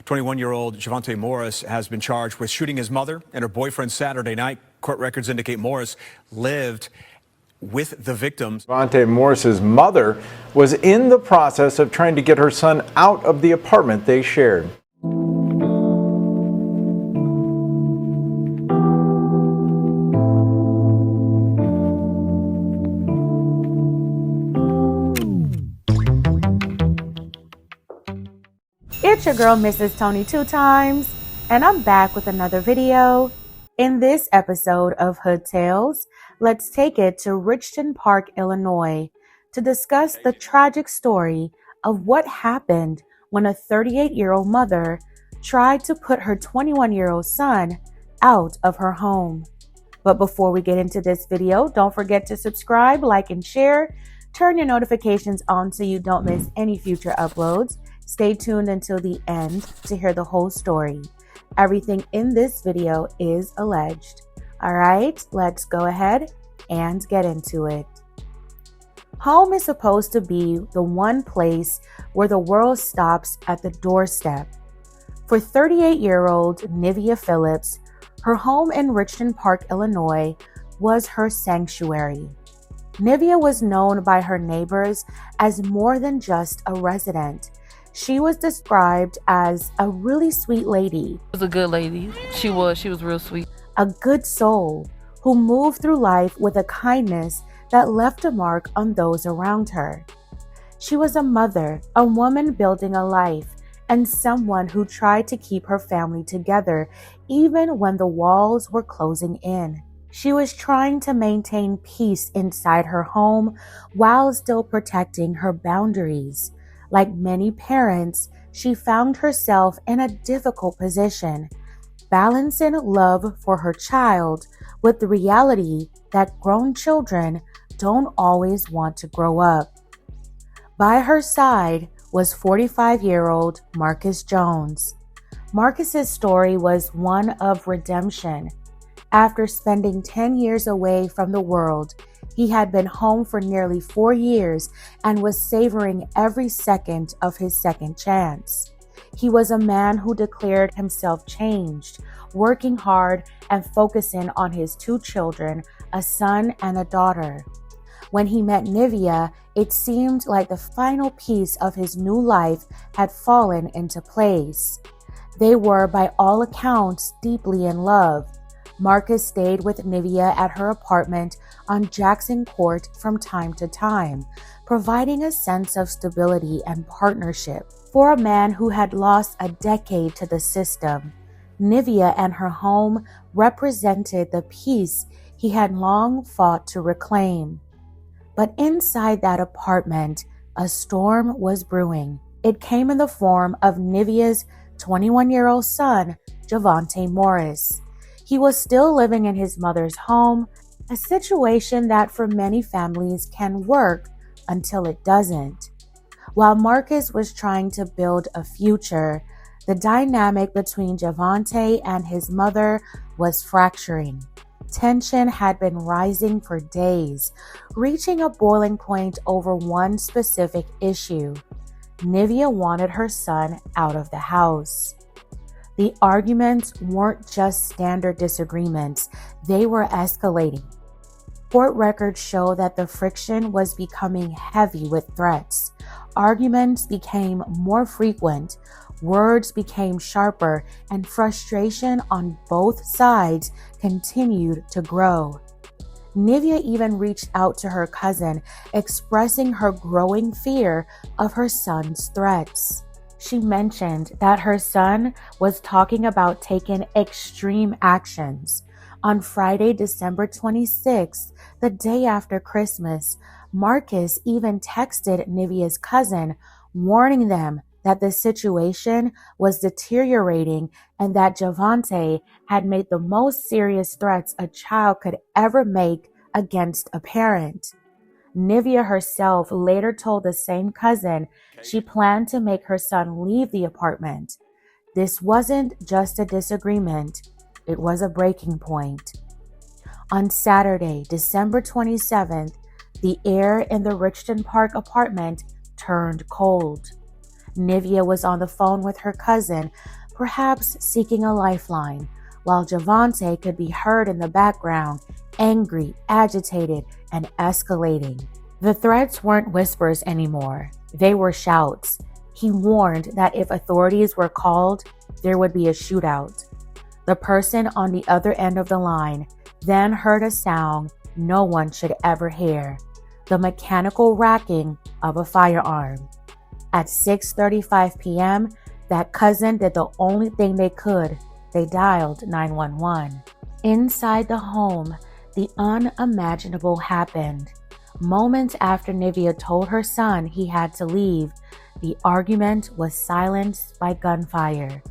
21-year-old Javante Morris has been charged with shooting his mother and her boyfriend Saturday night. Court records indicate Morris lived with the victims. Javante Morris's mother was in the process of trying to get her son out of the apartment they shared. It's your girl, Mrs. Tony 2 times, and I'm back with another video. In this episode of Hood Tales, let's take it to Richton Park, Illinois, to discuss the tragic story of what happened when a 38-year-old mother tried to put her 21-year-old son out of her home. But before we get into this video, don't forget to subscribe, like, and share. Turn your notifications on so you don't miss any future uploads. Stay tuned until the end to hear the whole story. Everything in this video is alleged. All right, let's go ahead and get into it. Home is supposed to be the one place where the world stops at the doorstep. For 38-year-old Nivea Phillips, her home in Richton Park, Illinois, was her sanctuary. Nivea was known by her neighbors as more than just a resident. She was described as a really sweet lady. She was a good lady. She was real sweet. A good soul who moved through life with a kindness that left a mark on those around her. She was a mother, a woman building a life, and someone who tried to keep her family together even when the walls were closing in. She was trying to maintain peace inside her home while still protecting her boundaries. Like many parents, she found herself in a difficult position, balancing love for her child with the reality that grown children don't always want to grow up. By her side was 45-year-old Marcus Jones. Marcus's story was one of redemption. After spending 10 years away from the world, he had been home for nearly 4 years and was savoring every second of his second chance. He was a man who declared himself changed, working hard and focusing on his 2 children, a son and a daughter. When he met Nivea, it seemed like the final piece of his new life had fallen into place. They were, by all accounts, deeply in love. Marcus stayed with Nivea at her apartment on Jackson Court from time to time, providing a sense of stability and partnership. For a man who had lost a decade to the system, Nivea and her home represented the peace he had long fought to reclaim. But inside that apartment, a storm was brewing. It came in the form of Nivea's 21-year-old son, Javante Morris. He was still living in his mother's home, a situation that for many families can work until it doesn't. While Marcus was trying to build a future, the dynamic between Javante and his mother was fracturing. Tension had been rising for days, reaching a boiling point over one specific issue. Nivea wanted her son out of the house. The arguments weren't just standard disagreements, they were escalating. Court records show that the friction was becoming heavy with threats. Arguments became more frequent, words became sharper, and frustration on both sides continued to grow. Nivea even reached out to her cousin, expressing her growing fear of her son's threats. She mentioned that her son was talking about taking extreme actions. On Friday, December 26th, the day after Christmas, Marcus even texted Nivea's cousin, warning them that the situation was deteriorating and that Javante had made the most serious threats a child could ever make against a parent. Nivea herself later told the same cousin she planned to make her son leave the apartment. This wasn't just a disagreement, it was a breaking point. On Saturday, December 27th, the air in the Richton Park apartment turned cold. Nivea was on the phone with her cousin, perhaps seeking a lifeline, while Javante could be heard in the background, angry, agitated, and escalating. The threats weren't whispers anymore. They were shouts. He warned that if authorities were called, there would be a shootout. The person on the other end of the line then heard a sound no one should ever hear: the mechanical racking of a firearm. At 6:35 p.m., that cousin did the only thing they could. They dialed 911. Inside the home, the unimaginable happened. Moments after Nivea told her son he had to leave, the argument was silenced by gunfire.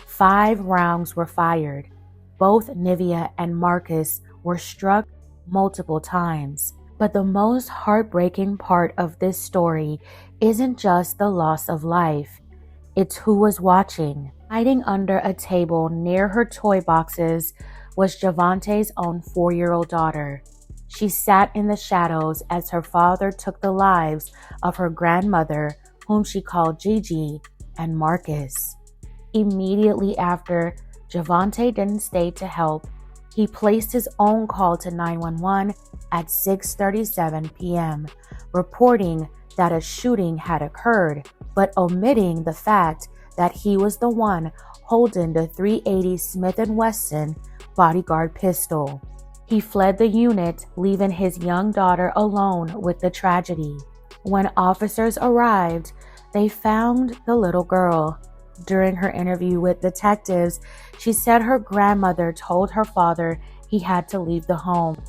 5 rounds were fired. Both Nivea and Marcus were struck multiple times. But the most heartbreaking part of this story isn't just the loss of life. It's who was watching. Hiding under a table near her toy boxes was Javante's own 4-year-old daughter. She sat in the shadows as her father took the lives of her grandmother, whom she called Gigi, and Marcus. Immediately after, Javante didn't stay to help. He placed his own call to 911 at 6:37 p.m., reporting that a shooting had occurred, but omitting the fact that he was the one holding the .380 Smith & Wesson bodyguard pistol. He fled the unit, leaving his young daughter alone with the tragedy. When officers arrived, they found the little girl. During her interview with detectives, she said her grandmother told her father he had to leave the home,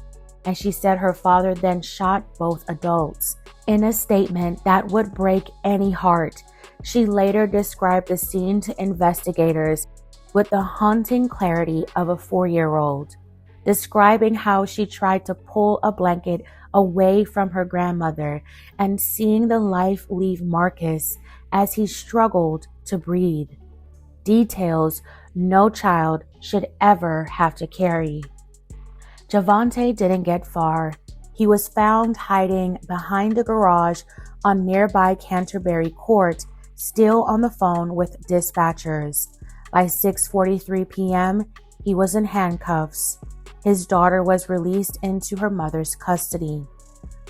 and she said her father then shot both adults. In a statement that would break any heart, she later described the scene to investigators with the haunting clarity of a 4-year-old, describing how she tried to pull a blanket away from her grandmother and seeing the life leave Marcus as he struggled to breathe. Details no child should ever have to carry. Javante didn't get far. He was found hiding behind the garage on nearby Canterbury Court, still on the phone with dispatchers. By 6:43 p.m., he was in handcuffs. His daughter was released into her mother's custody.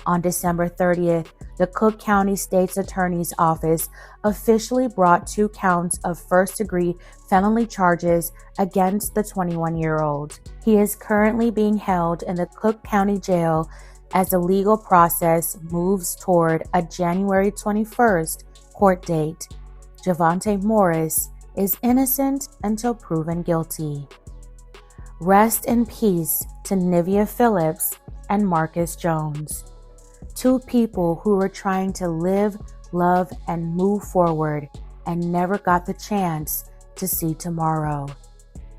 On December 30th, the Cook County State's Attorney's Office officially brought 2 counts of first-degree felony charges against the 21-year-old. He is currently being held in the Cook County Jail as the legal process moves toward a January 21st court date. Javante Morris is innocent until proven guilty. Rest in peace to Nivea Phillips and Marcus Jones, 2 people who were trying to live, love, and move forward and never got the chance to see tomorrow.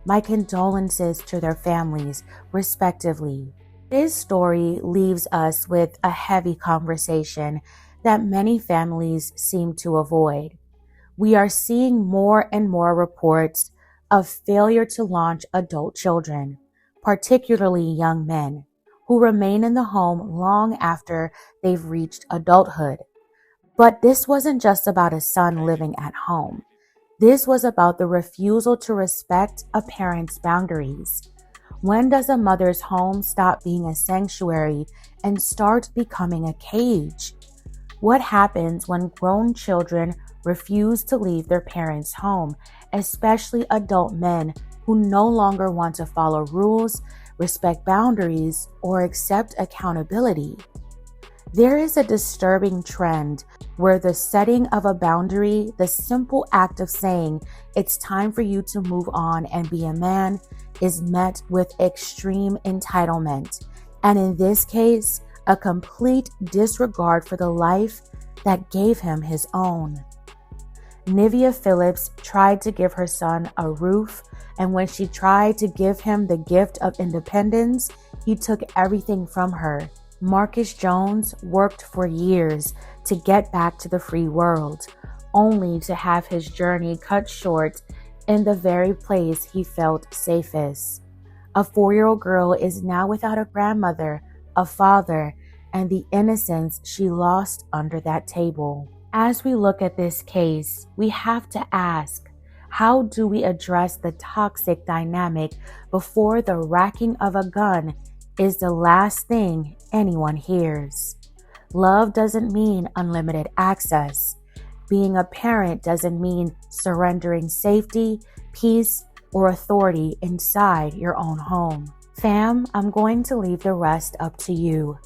My condolences to their families, respectively. This story leaves us with a heavy conversation that many families seem to avoid. We are seeing more and more reports of failure to launch adult children, particularly young men, who remain in the home long after they've reached adulthood. But this wasn't just about a son living at home. This was about the refusal to respect a parent's boundaries. When does a mother's home stop being a sanctuary and start becoming a cage? What happens when grown children refuse to leave their parents' home, especially adult men who no longer want to follow rules, respect boundaries, or accept accountability? There is a disturbing trend where the setting of a boundary, the simple act of saying it's time for you to move on and be a man, is met with extreme entitlement, and in this case, a complete disregard for the life that gave him his own. Nivea Phillips tried to give her son a roof, and when she tried to give him the gift of independence, he took everything from her. Marcus Jones worked for years to get back to the free world, only to have his journey cut short in the very place he felt safest. A 4-year-old girl is now without a grandmother, a father, and the innocence she lost under that table. As we look at this case, we have to ask, how do we address the toxic dynamic before the racking of a gun is the last thing anyone hears? Love doesn't mean unlimited access. Being a parent doesn't mean surrendering safety, peace, or authority inside your own home. Fam, I'm going to leave the rest up to you.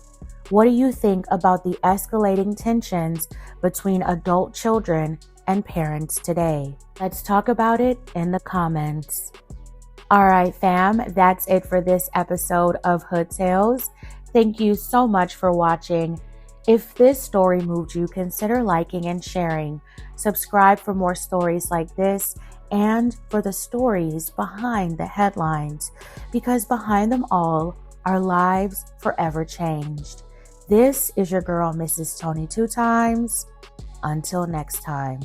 What do you think about the escalating tensions between adult children and parents today? Let's talk about it in the comments. All right, fam, that's it for this episode of Hood Tales. Thank you so much for watching. If this story moved you, consider liking and sharing. Subscribe for more stories like this and for the stories behind the headlines, because behind them all are lives forever changed. This is your girl, Mrs. Tony 2 times. Until next time.